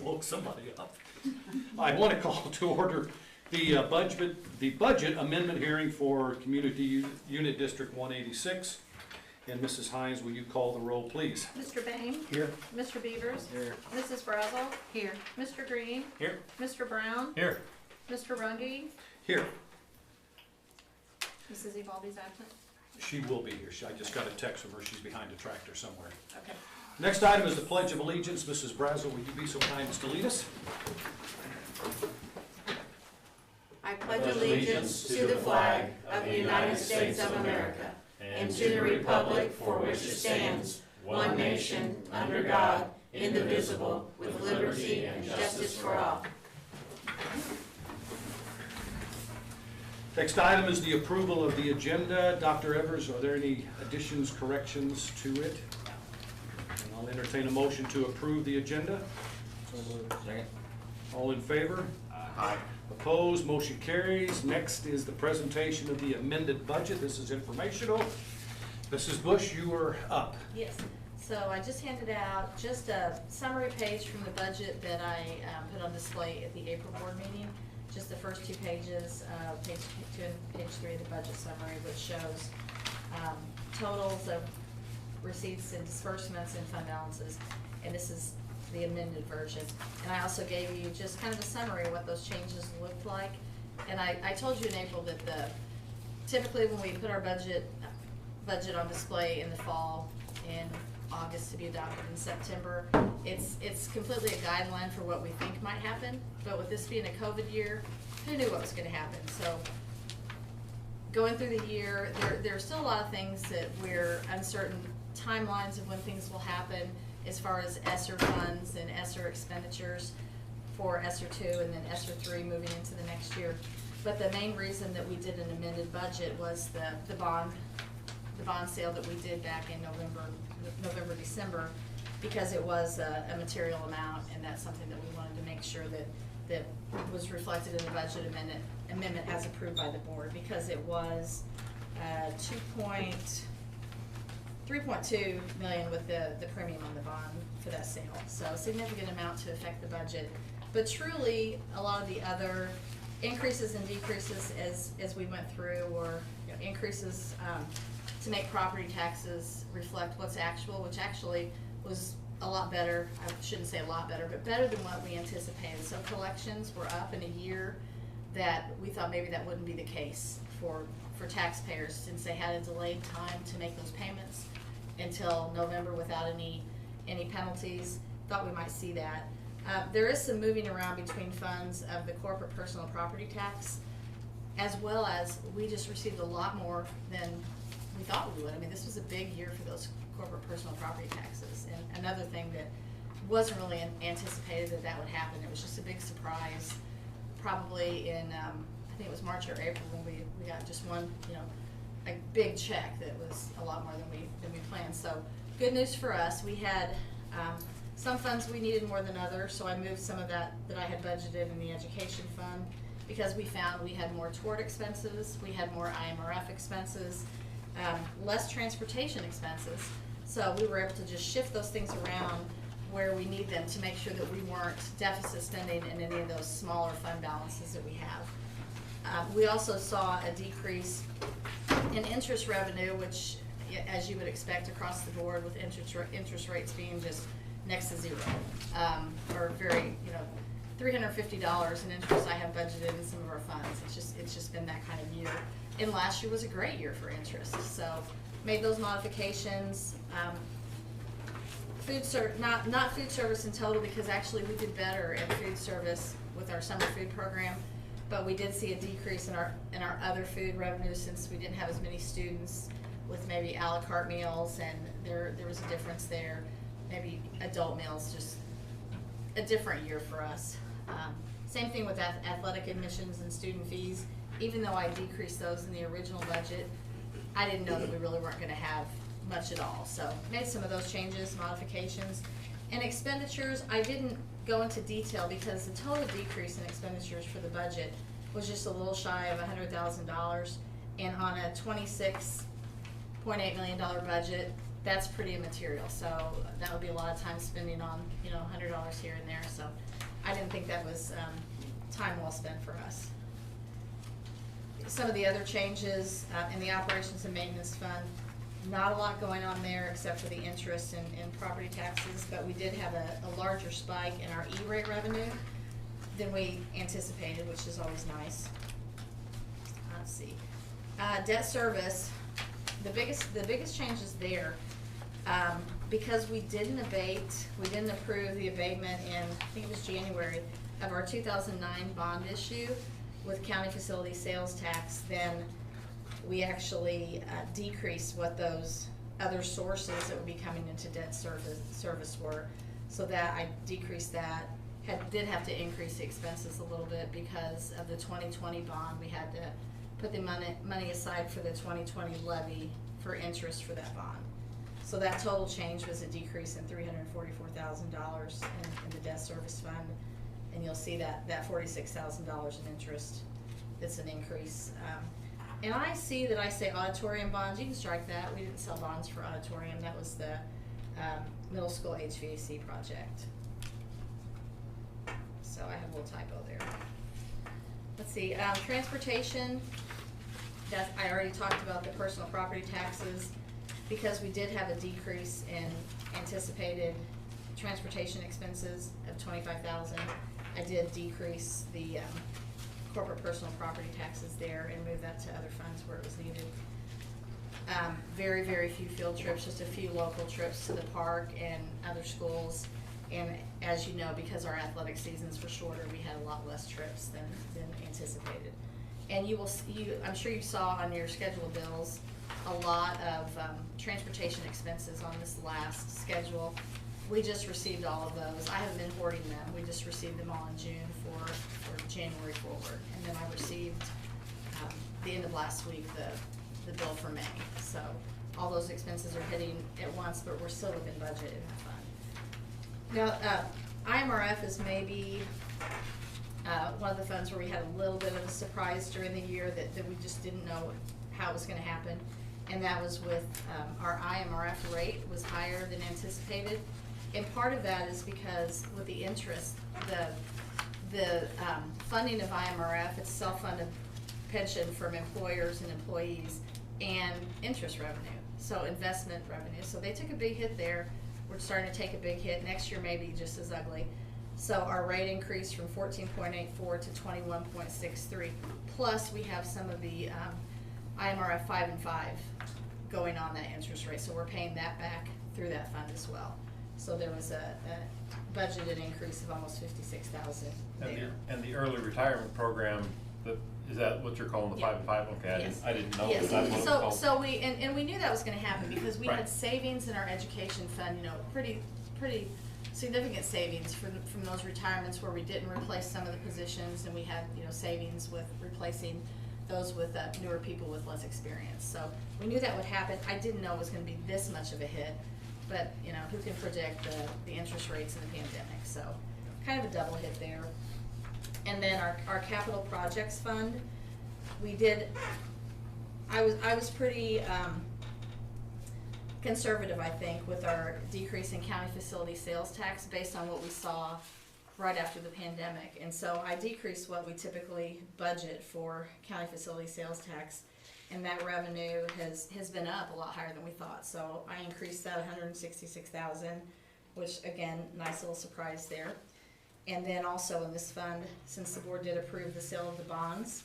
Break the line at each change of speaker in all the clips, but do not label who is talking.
woke somebody up. I want to call to order the budget amendment hearing for Community Unit District 186. And Mrs. Hines, will you call the roll, please?
Mr. Bain?
Here.
Mr. Beavers?
Here.
Mrs. Brazel?
Here.
Mr. Green?
Here.
Mr. Brown?
Here.
Mr. Runge?
Here.
Mrs. Evaldi's absent?
She will be here. I just got a text from her. She's behind a tractor somewhere.
Okay.
Next item is the Pledge of Allegiance. Mrs. Brazel, would you be so kind as to lead us?
I pledge allegiance to the flag of the United States of America and to the republic for which it stands, one nation, under God, indivisible, with liberty and justice for all.
Next item is the approval of the agenda. Dr. Evers, are there any additions, corrections to it? And I'll entertain a motion to approve the agenda.
Second.
All in favor?
Aye.
Opposed? Motion carries. Next is the presentation of the amended budget. This is informational. Mrs. Bush, you are up.
Yes. So I just handed out just a summary page from the budget that I put on display at the April board meeting. Just the first 2 pages, page 2 and page 3 of the budget summary, which shows totals of receipts and disbursements and fund balances. And this is the amended version. And I also gave you just kind of a summary of what those changes looked like. And I told you in April that typically when we put our budget on display in the fall, in August to be adopted in September, it's completely a guideline for what we think might happen. But with this being a COVID year, who knew what was going to happen? So going through the year, there are still a lot of things that we're uncertain timelines of when things will happen as far as ESSER funds and ESSER expenditures for ESSER 2 and then ESSER 3 moving into the next year. But the main reason that we did an amended budget was the bond sale that we did back in November, December, because it was a material amount, and that's something that we wanted to make sure that was reflected in the budget amendment as approved by the board, because it was 3.2 million with the premium on the bond for that sale. So a significant amount to affect the budget. But truly, a lot of the other increases and decreases as we went through were increases to make property taxes reflect what's actual, which actually was a lot better. I shouldn't say a lot better, but better than what we anticipated. So collections were up in a year that we thought maybe that wouldn't be the case for taxpayers, since they had a delayed time to make those payments until November without any penalties. Thought we might see that. There is some moving around between funds of the corporate personal property tax, as well as we just received a lot more than we thought we would. I mean, this was a big year for those corporate personal property taxes. And another thing that wasn't really anticipated that would happen. It was just a big surprise, probably in, I think it was March or April, when we got just one, a big check that was a lot more than we planned. So good news for us. We had some funds we needed more than others, so I moved some of that I had budgeted in the education fund, because we found we had more tort expenses, we had more Imrf expenses, less transportation expenses. So we were able to just shift those things around where we need them to make sure that we weren't deficit spending in any of those smaller fund balances that we have. We also saw a decrease in interest revenue, which, as you would expect across the board, with interest rates being just next to zero, or very, $350 in interest I have budgeted in some of our funds. It's just been that kind of year. And last year was a great year for interest, so made those modifications. Not food service in total, because actually we did better in food service with our summer food program, but we did see a decrease in our other food revenues, since we didn't have as many students with maybe a la carte meals, and there was a difference there. Maybe adult meals, just a different year for us. Same thing with athletic admissions and student fees. Even though I decreased those in the original budget, I didn't know that we really weren't going to have much at all. So made some of those changes, modifications. And expenditures, I didn't go into detail because the total decrease in expenditures for the budget was just a little shy of $100,000. And on a $26.8 million budget, that's pretty immaterial, so that would be a lot of time spending on, you know, $100 here and there, so I didn't think that was, time well spent for us. Some of the other changes, in the operations and maintenance fund, not a lot going on there except for the interest in property taxes, but we did have a larger spike in our E-rate revenue than we anticipated, which is always nice. Let's see. Debt service, the biggest changes there, because we didn't approve the abatement in, I think it was January, of our 2009 bond issue with county facility sales tax, then we actually decreased what those other sources that would be coming into debt service were. So that I decreased that. Did have to increase the expenses a little bit because of the 2020 bond. We had to put the money aside for the 2020 levy for interest for that bond. So that total change was a decrease in $344,000 in the debt service fund. And you'll see that $46,000 in interest, it's an increase. And I see that I say auditorium bonds, you can strike that. We didn't sell bonds for auditorium. That was the middle school HVAC project. So I have a little typo there. Let's see, transportation, I already talked about the personal property taxes. Because we did have a decrease in anticipated transportation expenses of $25,000, I did decrease the corporate personal property taxes there and move that to other funds where it was needed. Very, very few field trips, just a few local trips to the park and other schools. And as you know, because our athletic seasons were shorter, we had a lot less trips than anticipated. And I'm sure you saw on your schedule bills a lot of transportation expenses on this last schedule. We just received all of those. I haven't been hoarding them. We just received them all in June for January forward. And then I received, the end of last week, the bill for May. So all those expenses are hitting at once, but we're still within budget in that fund. Now, IMRF is maybe one of the funds where we had a little bit of a surprise during the year that we just didn't know how it was going to happen. And that was with our Imrf rate was higher than anticipated. And part of that is because with the interest, the funding of Imrf, it's self-funded pension from employers and employees and interest revenue, so investment revenue. So they took a big hit there. We're starting to take a big hit. Next year may be just as ugly. So our rate increased from 14.84 to 21.63. Plus we have some of the IMRF 5 and 5 going on that interest rate, so we're paying that back through that fund as well. So there was a budgeted increase of almost $56,000 there.
And the early retirement program, is that what you're calling the 5 and 5? Okay,
Yes.
I didn't know.
Yes.
That's what it's called.
So we knew that was going to happen because we
Right.
had savings in our education fund, you know, pretty significant savings from those retirements where we didn't replace some of the positions, and we had, you know, savings with replacing those with newer people with less experience. So we knew that would happen. I didn't know it was going to be this much of a hit, but you know, who can predict the interest rates in the pandemic? So kind of a double hit there. And then our capital projects fund, I was pretty conservative, I think, with our decrease in county facility sales tax based on what we saw right after the pandemic. And so I decreased what we typically budget for county facility sales tax, and that revenue has been up a lot higher than we thought. So I increased that $166,000, which again, nice little surprise there. And then also in this fund, since the board did approve the sale of the bonds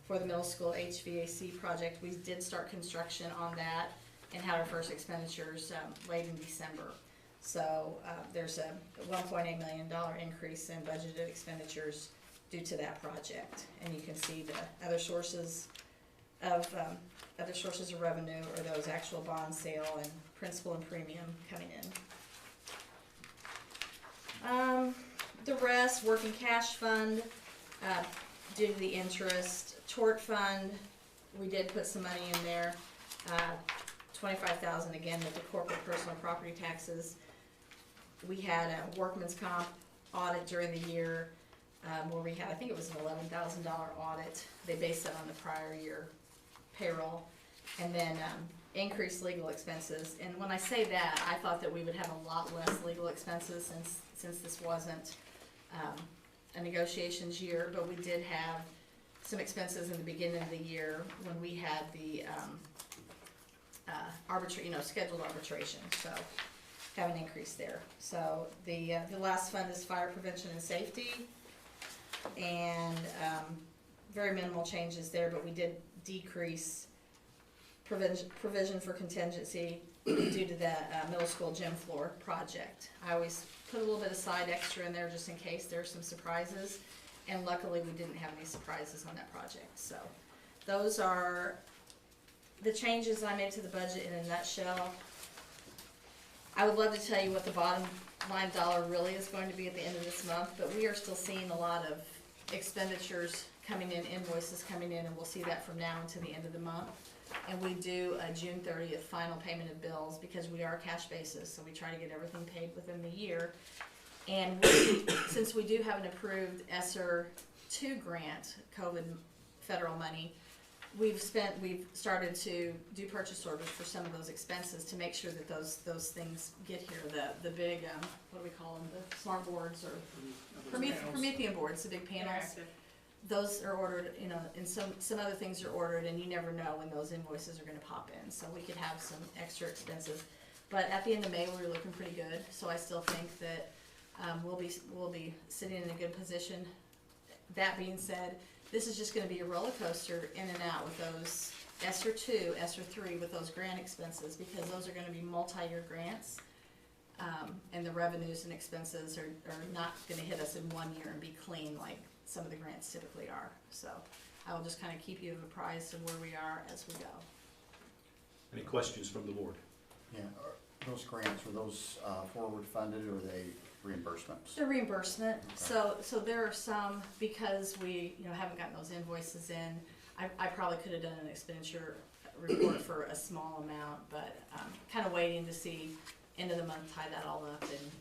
for the middle school HVAC project, we did start construction on that and had our first expenditures late in December. So there's a $1.8 million increase in budgeted expenditures due to that project. And you can see the other sources of revenue or those actual bond sale and principal and premium coming in. The rest, working cash fund, due to the interest. Tort fund, we did put some money in there, $25,000 again with the corporate personal property taxes. We had a workman's comp audit during the year where we had, I think it was an $11,000 audit. They based it on the prior year payroll. And then increased legal expenses. And when I say that, I thought that we would have a lot less legal expenses since this wasn't a negotiations year, but we did have some expenses in the beginning of the year when we had the scheduled arbitration, so have an increase there. So the last fund is fire prevention and safety, and very minimal changes there, but we did decrease provision for contingency due to the middle school gym floor project. I always put a little bit of side extra in there just in case there's some surprises, and luckily we didn't have any surprises on that project. So those are the changes I made to the budget in a nutshell. I would love to tell you what the bottom line dollar really is going to be at the end of this month, but we are still seeing a lot of expenditures coming in, invoices coming in, and we'll see that from now until the end of the month. And we do a June 30th final payment of bills because we are cash basis, so we try to get everything paid within the year. And since we do have an approved ESSER 2 grant, COVID federal money, we've started to do purchase orders for some of those expenses to make sure that those things get here. The big, what do we call them, the smart boards or Promethean boards, the big panels.
Interactive.
Those are ordered, and some other things are ordered, and you never know when those invoices are gonna pop in, so we could have some extra expenses. But at the end of May, we were looking pretty good, so I still think that we'll be sitting in a good position. That being said, this is just gonna be a roller coaster in and out with those ESSER 2, ESSER 3, with those grant expenses, because those are gonna be multi-year grants. And the revenues and expenses are not gonna hit us in 1 year and be clean like some of the grants typically are. So I will just kind of keep you apprised of where we are as we go.
Any questions from the board?
Yeah, those grants, are those forward funded or are they reimbursements?
The reimbursement,
Okay.
so there are some, because we haven't gotten those invoices in, I probably could have done an expenditure report for a small amount, but kind of waiting to see end of the month, tie that all up, and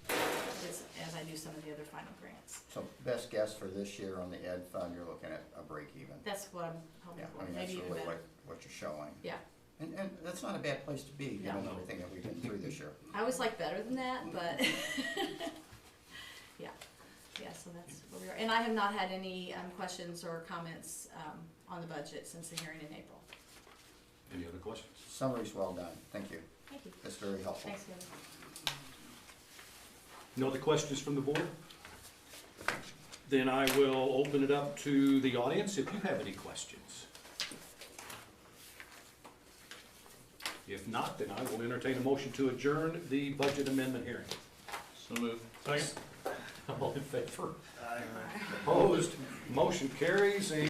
as I do some of the other final grants.
So best guess for this year on the ed fund, you're looking at a break even.
That's what I'm hoping
Yeah,
for,
I mean, that's
maybe even
really
better.
what you're showing.
Yeah,
And that's not a bad place to be, given
No.
everything that we've been through this year.
I always like better than that, but yeah, so that's where we are. And I have not had any questions or comments on the budget since the hearing in April.
Any other questions?
Summary's well done, thank you.
Thank you.
That's very helpful.
Thanks, Kevin.
No other questions from the board? Then I will open it up to the audience if you have any questions. If not, then I will entertain a motion to adjourn the budget amendment hearing.
So moved. Second.
All in favor? Opposed? Motion carries.